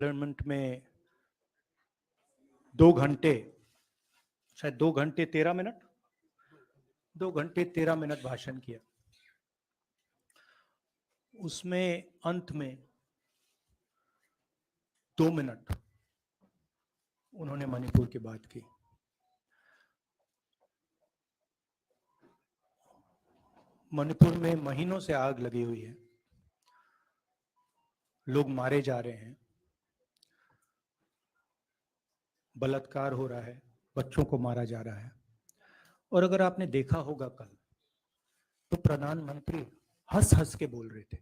Parliament में 2 घंटे, शायद 2 घंटे 13 मिनट, 2 घंटे 13 मिनट भाषण किया। उसमें अंत में 2 मिनट उन्होंने मणिपुर की बात की। मणिपुर में महीनों से आग लगी हुई है, लोग मारे जा रहे हैं, बलात्कार हो रहा है, बच्चों को मारा जा रहा है। और अगर आपने देखा होगा कल, तो प्रधानमंत्री हंस हंस के बोल रहे थे,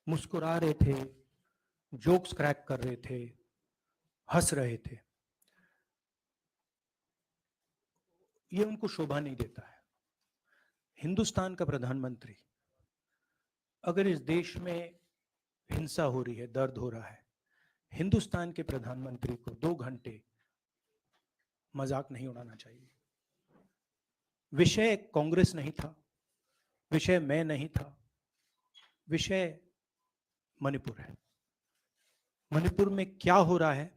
मुस्कुरा रहे थे, जोक्स क्रैक कर रहे थे, हंस रहे थे। ये उनको शोभा नहीं देता है। हिंदुस्तान का प्रधानमंत्री, अगर इस देश में हिंसा हो रही है, दर्द हो रहा है, हिंदुस्तान के प्रधानमंत्री को 2 घंटे मजाक नहीं उड़ाना चाहिए। विषय कांग्रेस नहीं था, विषय मैं नहीं था, विषय मणिपुर है। मणिपुर में क्या हो रहा है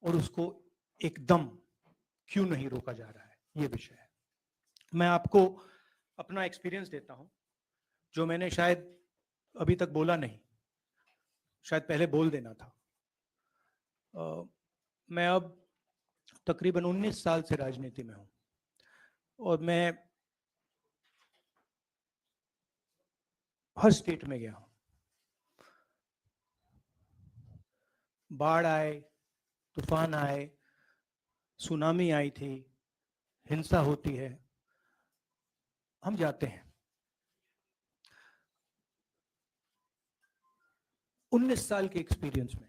और उसको एकदम क्यों नहीं रोका जा रहा है, ये विषय है। मैं आपको अपना एक्सपीरियंस देता हूं, जो मैंने शायद अभी तक बोला नहीं, शायद पहले बोल देना था। मैं अब तकरीबन 19 साल से राजनीति में हूं और मैं हर स्टेट में गया हूं। बाढ़ आए, तूफान आए, सुनामी आई थी, हिंसा होती है, हम जाते हैं। 19 साल के एक्सपीरियंस में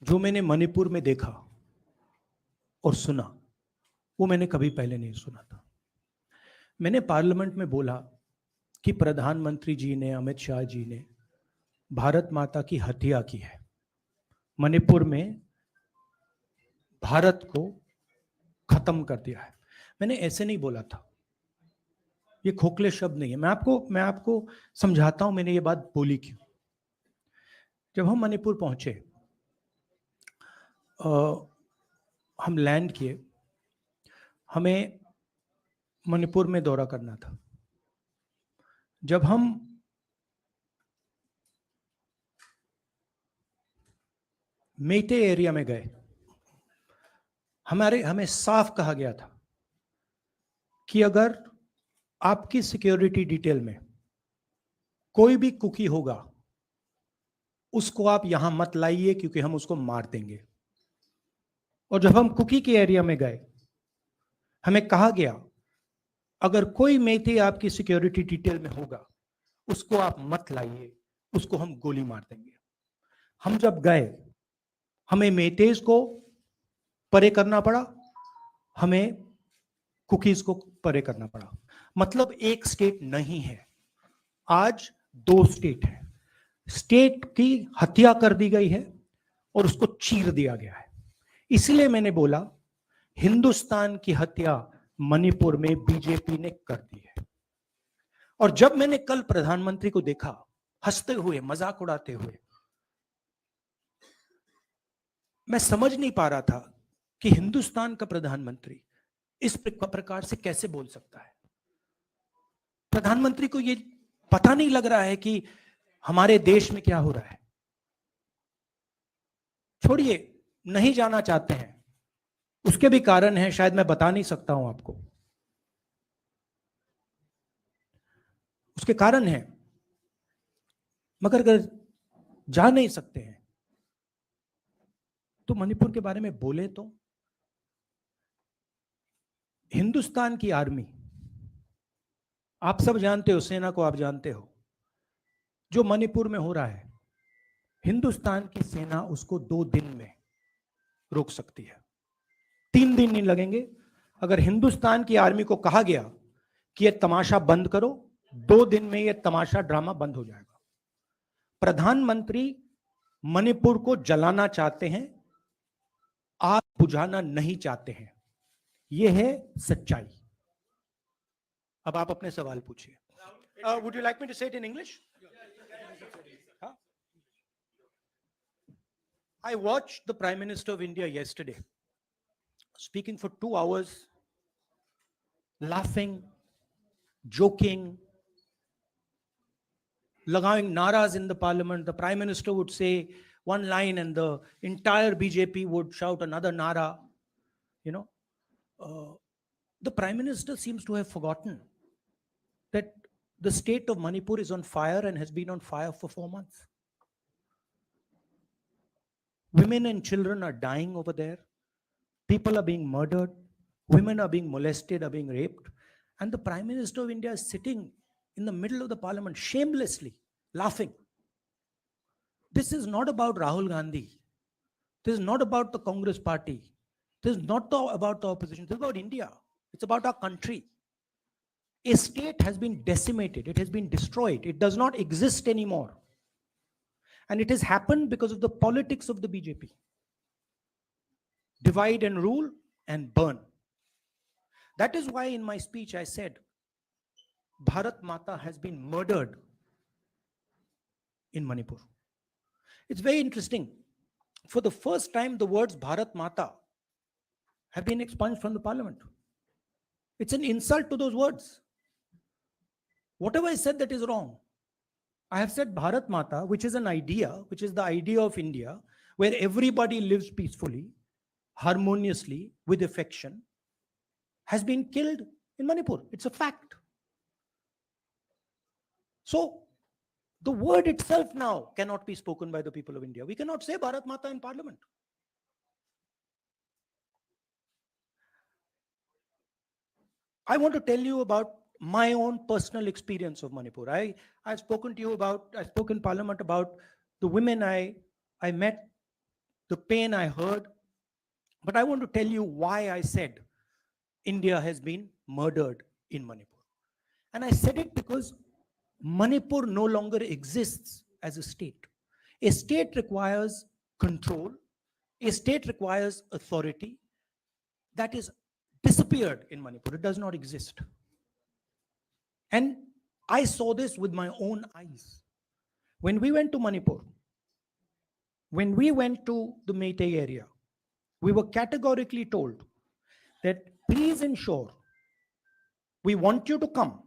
जो मैंने मणिपुर में देखा और सुना, वो मैंने कभी पहले नहीं सुना था। मैंने पार्लियामेंट में बोला कि प्रधानमंत्री जी ने, अमित शाह जी ने भारत माता की हत्या की है, मणिपुर में भारत को खत्म कर दिया है। मैंने ऐसे नहीं बोला था, ये खोखले शब्द नहीं है। मैं आपको समझाता हूं मैंने ये बात बोली क्यों। जब हम मणिपुर पहुंचे, हम लैंड किए, हमें मणिपुर में दौरा करना था। जब हम मेटे एरिया में गए, हमें साफ कहा गया था कि अगर आपकी सिक्योरिटी डिटेल में कोई भी कुकी होगा, उसको आप यहां मत लाइए क्योंकि हम उसको मार देंगे। और जब हम कुकी के एरिया में गए, हमें कहा गया अगर कोई मेटे आपकी सिक्योरिटी डिटेल में होगा, उसको आप मत लाइए, उसको हम गोली मार देंगे। हम जब गए, हमें मेटेज को परे करना पड़ा, हमें कुकीज को परे करना पड़ा। मतलब एक स्टेट नहीं है, आज 2 स्टेट है। स्टेट की हत्या कर दी गई है और उसको चीर दिया गया है। इसलिए मैंने बोला हिंदुस्तान की हत्या मणिपुर में बीजेपी ने कर दी है। और जब मैंने कल प्रधानमंत्री को देखा हंसते हुए, मजाक उड़ाते हुए, मैं समझ नहीं पा रहा था कि हिंदुस्तान का प्रधानमंत्री इस प्रकार से कैसे बोल सकता है। प्रधानमंत्री को ये पता नहीं लग रहा है कि हमारे देश में क्या हो रहा है। छोड़िए, नहीं जाना चाहते हैं, उसके भी कारण हैं, शायद मैं बता नहीं सकता हूं आपको, उसके कारण हैं। मगर अगर जा नहीं सकते हैं तो मणिपुर के बारे में बोले तो। हिंदुस्तान की आर्मी, आप सब जानते हो, सेना को आप जानते हो, जो मणिपुर में हो रहा है, हिंदुस्तान की सेना उसको 2 दिन में रोक सकती है, 3 दिन नहीं लगेंगे। अगर हिंदुस्तान की आर्मी को कहा गया कि यह तमाशा बंद करो, 2 दिन में यह तमाशा, ड्रामा बंद हो जाएगा। प्रधानमंत्री मणिपुर को जलाना चाहते हैं, आग बुझाना नहीं चाहते हैं, यह है सच्चाई। अब आप अपने सवाल पूछिए। Would you like me to say it in English? I watched the Prime Minister of India yesterday speaking for 2 hours, laughing, joking, लगाing naras in the parliament. The Prime Minister would say one line and the entire BJP would shout another nara. You know, the Prime Minister seems to have forgotten that the state of Manipur is on fire and has been on fire for 4 months. Women and children are dying over there. People are being murdered. Women are being molested, are being raped. And the Prime Minister of India is sitting in the middle of the parliament shamelessly laughing. This is not about Rahul Gandhi. This is not about the Congress party. This is not about the opposition. This is about India. It's about our country. A state has been decimated. It has been destroyed. It does not exist anymore. And it has happened because of the politics of the BJP. Divide and rule and burn. That is why in my speech I said, Bharat Mata has been murdered in Manipur. It's very interesting. For the first time, the words Bharat Mata have been expunged from the parliament. It's an insult to those words. Whatever I said that is wrong. I have said Bharat Mata, which is an idea, which is the idea of India, where everybody lives peacefully, harmoniously, with affection, has been killed in Manipur. It's a fact. So, the word itself now cannot be spoken by the people of India. We cannot say Bharat Mata in parliament. I want to tell you about my own personal experience of Manipur. I've spoken to you about, I spoke in parliament about the women I met, the pain I heard. But I want to tell you why I said India has been murdered in Manipur. And I said it because Manipur no longer exists as a state. A state requires control. A state requires authority. That is disappeared in Manipur. It does not exist. And I saw this with my own eyes. When we went to Manipur, when we went to the Meitei area, we were categorically told that please ensure, we want you to come,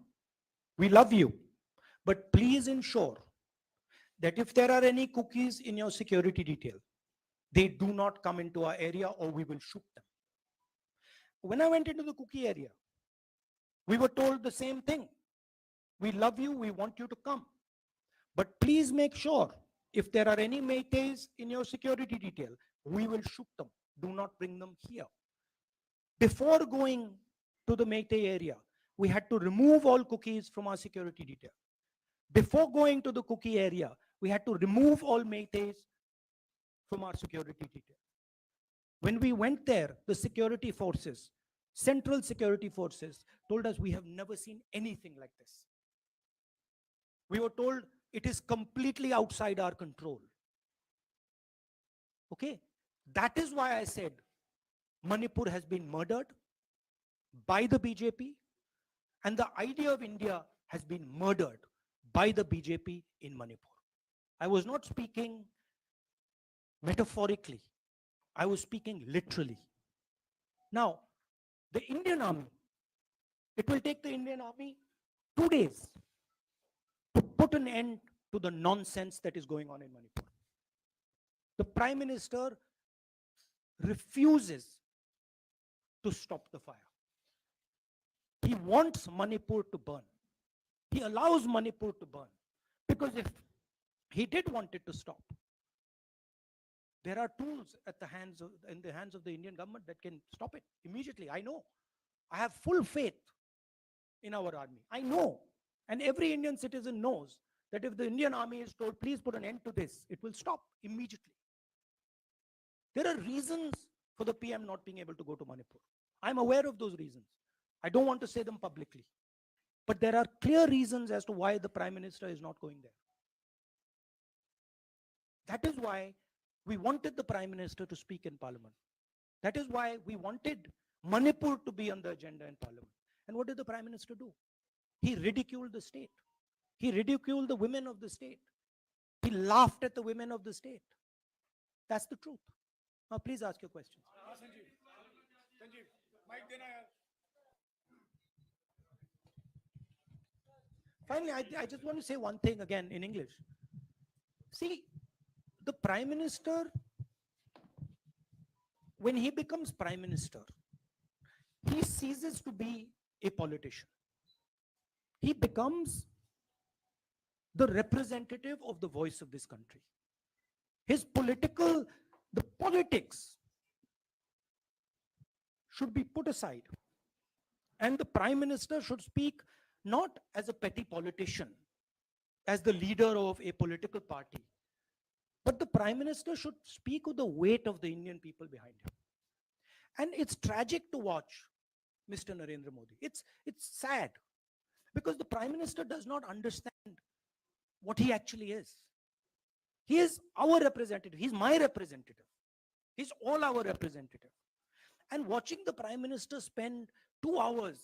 we love you, but please ensure that if there are any cookies in your security detail, they do not come into our area or we will shoot them. When I went into the cookie area, we were told the same thing. We love you, we want you to come. But please make sure if there are any Meiteis in your security detail, we will shoot them. Do not bring them here. Before going to the Meitei area, we had to remove all cookies from our security detail. Before going to the cookie area, we had to remove all Meiteis from our security detail. When we went there, the security forces, central security forces, told us we have never seen anything like this. We were told it is completely outside our control. Okay? That is why I said Manipur has been murdered by the BJP and the idea of India has been murdered by the BJP in Manipur. I was not speaking metaphorically. I was speaking literally. Now, the Indian Army, it will take the Indian Army 2 days to put an end to the nonsense that is going on in Manipur. The Prime Minister refuses to stop the fire. He wants Manipur to burn. He allows Manipur to burn. Because if he did want it to stop, there are tools in the hands of the Indian government that can stop it immediately. I know. I have full faith in our army. I know. And every Indian citizen knows that if the Indian army is told, please put an end to this, it will stop immediately. There are reasons for the PM not being able to go to Manipur. I'm aware of those reasons. I don't want to say them publicly. But there are clear reasons as to why the Prime Minister is not going there. That is why we wanted the Prime Minister to speak in Parliament. That is why we wanted Manipur to be on the agenda in Parliament. And what did the Prime Minister do? He ridiculed the state. He ridiculed the women of the state. He laughed at the women of the state. That's the truth. Now, please ask your questions. Sanjeev mic देना यार. Finally, I just want to say one thing again in English. See, the Prime Minister, when he becomes Prime Minister, he ceases to be a politician. He becomes the representative of the voice of this country. The politics should be put aside. And the Prime Minister should speak not as a petty politician, as the leader of a political party, but the Prime Minister should speak with the weight of the Indian people behind him. And it's tragic to watch Mr. Narendra Modi. It's sad because the Prime Minister does not understand what he actually is. He is our representative. He's my representative. He's all our representative. And watching the Prime Minister spend 2 hours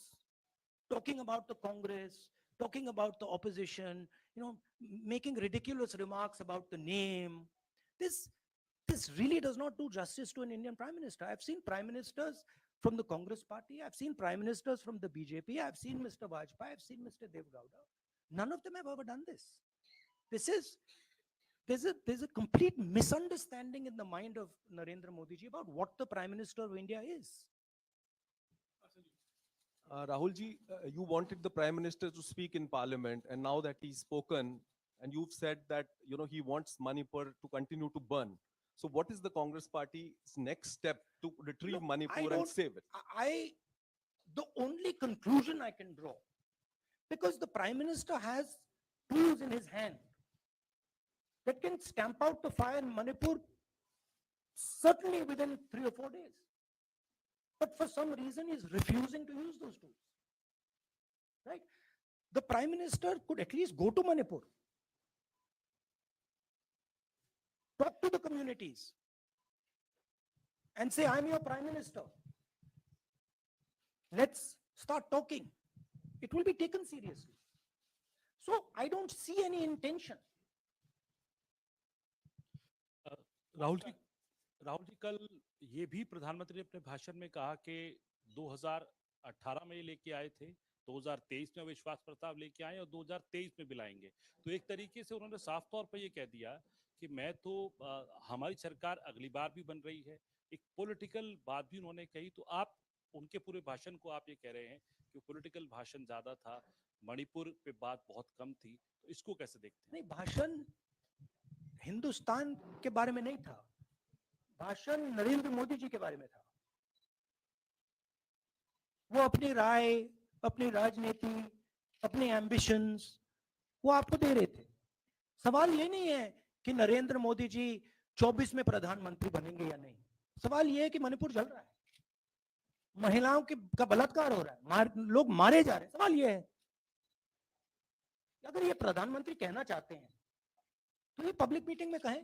talking about the Congress, talking about the opposition, making ridiculous remarks about the name, this really does not do justice to an Indian Prime Minister. I've seen Prime Ministers from the Congress party, I've seen Prime Ministers from the BJP, I've seen Mr. Vajpayee, I've seen Mr. Dev Gowda. None of them have ever done this. There's a complete misunderstanding in the mind of Narendra Modi ji about what the Prime Minister of India is. Rahul ji, you wanted the Prime Minister to speak in Parliament, and now that he's spoken, and you've said that he wants Manipur to continue to burn. So, what is the Congress Party's next step to retrieve Manipur and save it? The only conclusion I can draw, because the Prime Minister has tools in his hand that can stamp out the fire in Manipur certainly within 3 or 4 days. But for some reason, he's refusing to use those tools. Right? The Prime Minister could at least go to Manipur, talk to the communities, and say, I'm your Prime Minister. Let's start talking. It will be taken seriously. So I don't see any intention. Rahul ji, कल ये भी प्रधानमंत्री ने अपने भाषण में कहा कि 2018 में लेके आए थे, 2023 में विश्वास प्रस्ताव लेके आए और 2023 में भी लाएंगे. तो एक तरीके से उन्होंने साफ तौर पर ये कह दिया कि मैं तो हमारी सरकार अगली बार भी बन रही है. एक पॉलिटिकल बात भी उन्होंने कही. तो आप उनके पूरे भाषण को आप ये कह रहे हैं कि पॉलिटिकल भाषण ज्यादा था, मणिपुर पे बात बहुत कम थी. तो इसको कैसे देखते हैं? नहीं, भाषण हिंदुस्तान के बारे में नहीं था, भाषण नरेंद्र मोदी जी के बारे में था. वो अपनी राय, अपनी राजनीति, अपने एम्बिशंस वो आपको दे रहे थे. सवाल ये नहीं है कि नरेंद्र मोदी जी 24 में प्रधानमंत्री बनेंगे या नहीं. सवाल ये है कि मणिपुर जल रहा है, महिलाओं का बलात्कार हो रहा है, लोग मारे जा रहे हैं. सवाल ये है, अगर ये प्रधानमंत्री कहना चाहते हैं तो ये पब्लिक मीटिंग में कहें.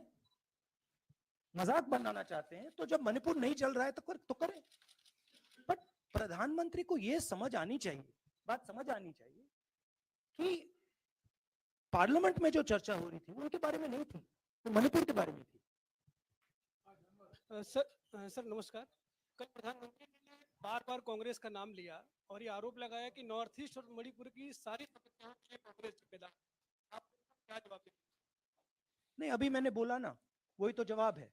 मजाक बनाना चाहते हैं तो जब मणिपुर नहीं चल रहा है तो करें. बट प्रधानमंत्री को ये समझ आनी चाहिए, बात समझ आनी चाहिए कि पार्लियामेंट में जो चर्चा हो रही थी वो उनके बारे में नहीं थी, वो मणिपुर के बारे में थी. सर नमस्कार. कल प्रधानमंत्री ने बार-बार कांग्रेस का नाम लिया और ये आरोप लगाया कि नॉर्थ ईस्ट और मणिपुर की सारी समस्याओं के कांग्रेस जिम्मेदार. आप क्या जवाब देंगे? नहीं, अभी मैंने बोला ना, वही तो जवाब है.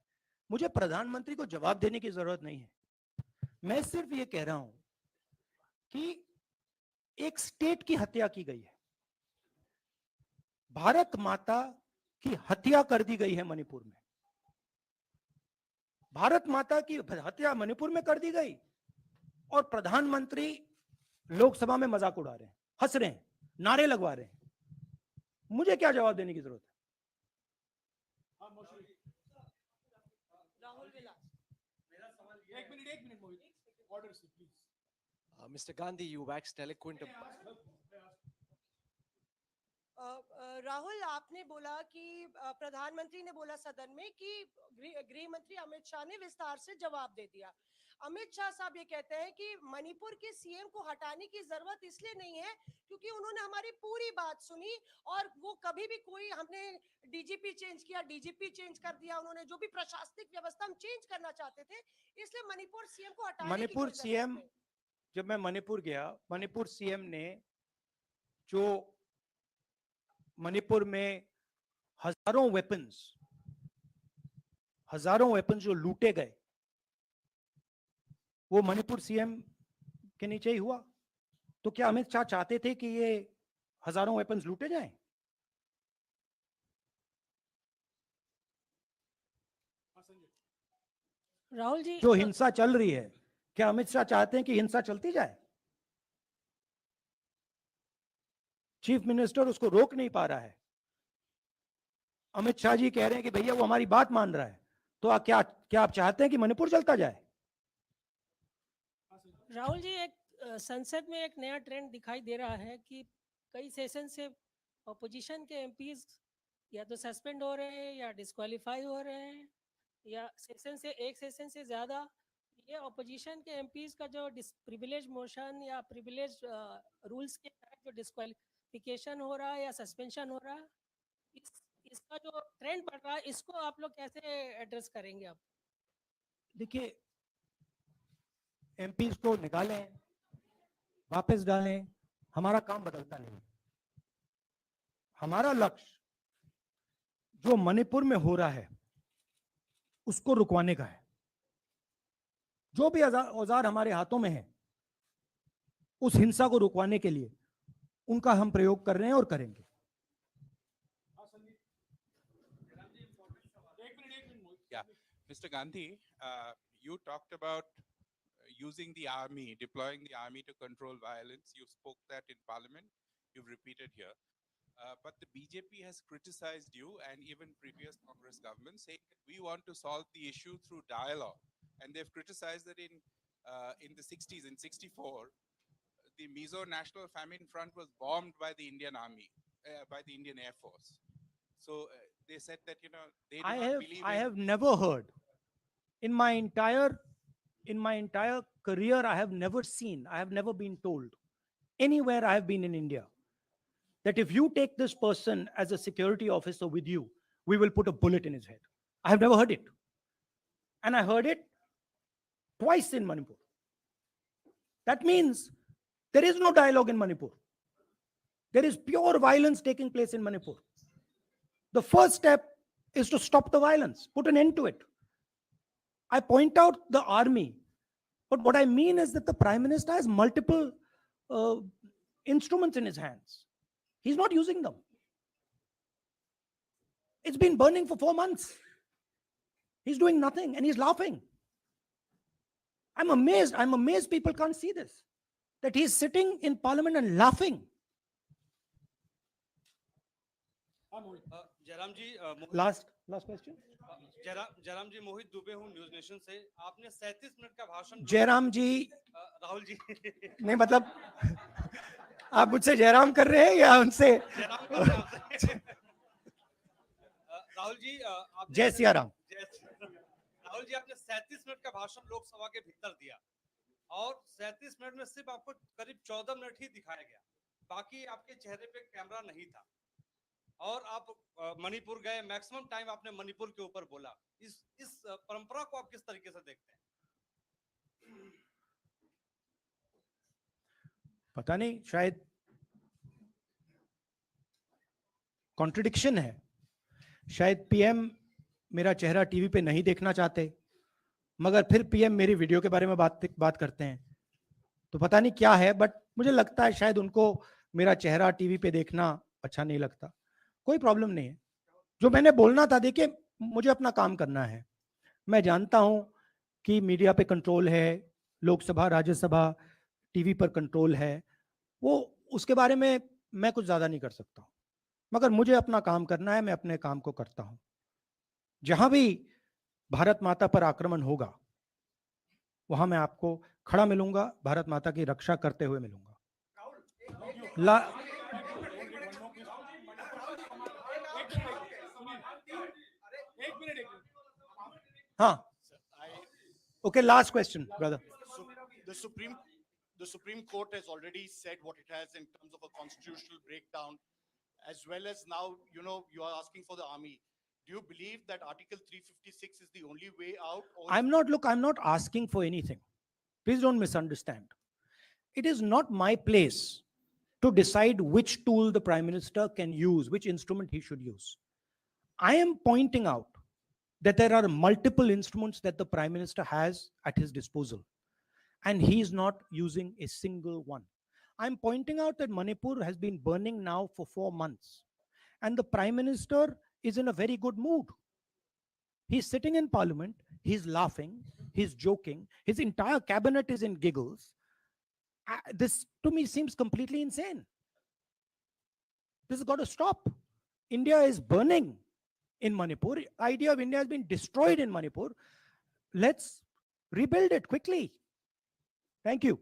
मुझे प्रधानमंत्री को जवाब देने की जरूरत नहीं है. मैं सिर्फ ये कह रहा हूं कि एक स्टेट की हत्या की गई है, भारत माता की हत्या कर दी गई है मणिपुर में. भारत माता की हत्या मणिपुर में कर दी गई और प्रधानमंत्री लोकसभा में मजाक उड़ा रहे हैं, हंस रहे हैं, नारे लगवा रहे हैं. मुझे क्या जवाब देने की जरूरत है? एक minute Mohit. Order, please. Mr. Gandhi, you waxed eloquent. Rahul, आपने बोला कि प्रधानमंत्री ने बोला सदन में कि गृह मंत्री अमित शाह ने विस्तार से जवाब दे दिया. अमित शाह साहब ये कहते हैं कि मणिपुर के सीएम को हटाने की जरूरत इसलिए नहीं है क्योंकि उन्होंने हमारी पूरी बात सुनी, और वो कभी भी कोई हमने डीजीपी चेंज किया, डीजीपी चेंज कर दिया, उन्होंने जो भी प्रशासनिक व्यवस्था हम चेंज करना चाहते थे, इसलिए मणिपुर सीएम को हटाने की मणिपुर कोई जरूरत सीएम, नहीं। जब मैं मणिपुर गया, मणिपुर सीएम ने जो मणिपुर में हजारों वेपन्स जो लूटे गए, वो मणिपुर सीएम के नीचे ही हुआ। तो क्या अमित शाह चाहते थे कि ये हजारों वेपन्स लूटे जाएं? हाँ संजय। राहुल जी, जो हिंसा चल रही है, क्या अमित शाह चाहते हैं कि हिंसा चलती जाए? चीफ मिनिस्टर उसको रोक नहीं पा रहा है। अमित शाह जी कह रहे हैं कि भैया वो हमारी बात मान रहा है, तो क्या आप चाहते हैं कि मणिपुर चलता जाए? राहुल जी, एक संसद में एक नया ट्रेंड दिखाई दे रहा है कि कई सेशन से अपोजिशन के एमपीज या तो सस्पेंड हो रहे हैं या डिस्क्वालीफाई हो रहे हैं, या एक सेशन से ज़्यादा ये अपोजिशन के एमपीज का जो प्रिविलेज मोशन या प्रिविलेज रूल्स के तहत जो डिस्क्वालिफिकेशन हो रहा है या सस्पेंशन हो रहा है, इसका जो ट्रेंड बढ़ रहा है, इसको आप लोग कैसे एड्रेस करेंगे? आप देखिए, एमपीज को निकालें, वापस डालें, हमारा काम बदलता नहीं। हमारा लक्ष्य जो मणिपुर में हो रहा है उसको रुकवाने का है। जो भी औजार हमारे हाथों में है, उस हिंसा को रुकवाने के लिए उनका हम प्रयोग कर रहे हैं और करेंगे। Yeah, Mr. Gandhi, you talked about using the army, deploying the army to control violence. You spoke that in Parliament. You've repeated here. But the BJP has criticized you and even previous Congress governments, saying that we want to solve the issue through dialogue. And they've criticized that in the 60s, in 64, the Mizo National Famine Front was bombed by the Indian Army, by the Indian Air Force. So they said that, you know, they do not believe I in- have never heard in my entire career, I have never been told anywhere I have been in India that if you take this person as a security officer with you, we will put a bullet in his head. I have never heard it. And I heard it twice in Manipur. That means there is no dialogue in Manipur. There is pure violence taking place in Manipur. The first step is to stop the violence, put an end to it. I point out the army, but what I mean is that the Prime Minister has multiple instruments in his hands. He's not using them. It's been burning for 4 months. He's doing nothing and he's laughing. I'm amazed people can't see this, that he's sitting in Parliament and laughing. Jairam ji, Last question. Jairam जी, मोहित दुबे हूँ news nation से। आपने 37 minute का भाषण जयराम जी, राहुल जी नहीं मतलब आप मुझसे जयराम कर रहे हैं या उनसे? जयराम कर रहे हैं आपसे। राहुल जी, आपने जय सिया राम। राहुल जी, आपने 37 मिनट का भाषण लोकसभा के भीतर दिया और 37 मिनट में सिर्फ आपको करीब 14 मिनट ही दिखाया गया, बाकी आपके चेहरे पे कैमरा नहीं था और आप मणिपुर गए, मैक्सिमम टाइम आपने मणिपुर के ऊपर बोला। इस परंपरा को आप किस तरीके से देखते हैं? पता नहीं, शायद कॉन्ट्रडिक्शन है। शायद पीएम मेरा चेहरा टीवी पे नहीं देखना चाहते, मगर फिर पीएम मेरी वीडियो के बारे में बात करते हैं, तो पता नहीं क्या है। बट मुझे लगता है शायद उनको मेरा चेहरा टीवी पे देखना अच्छा नहीं लगता। कोई प्रॉब्लम नहीं है। जो मैंने बोलना था, देखिए मुझे अपना काम करना है। मैं जानता हूं कि मीडिया पे कंट्रोल है, लोकसभा राज्यसभा टीवी पर कंट्रोल है, वो उसके बारे में मैं कुछ ज्यादा नहीं कर सकता, मगर मुझे अपना काम करना है, मैं अपने काम को करता हूं। जहां भी भारत माता पर आक्रमण होगा वहां मैं आपको खड़ा मिलूंगा, भारत माता की रक्षा करते हुए मिलूंगा। हाँ, Okay, last question, brother. So the Supreme Court has already said what it has in terms of a constitutional breakdown, as well as now, you know, you are asking for the army. Do you believe that Article 356 is the only way out? Or I'm not asking for anything. Please don't misunderstand. It is not my place to decide which tool the Prime Minister can use, which instrument he should use. I am pointing out that there are multiple instruments that the Prime Minister has at his disposal, and he is not using a single one. I'm pointing out that Manipur has been burning now for 4 months, and the Prime Minister is in a very good mood. He's sitting in Parliament, he's laughing, he's joking, his entire cabinet is in giggles. This to me seems completely insane. This has got to stop. India is burning in Manipur. The idea of India has been destroyed in Manipur. Let's rebuild it quickly. Thank you.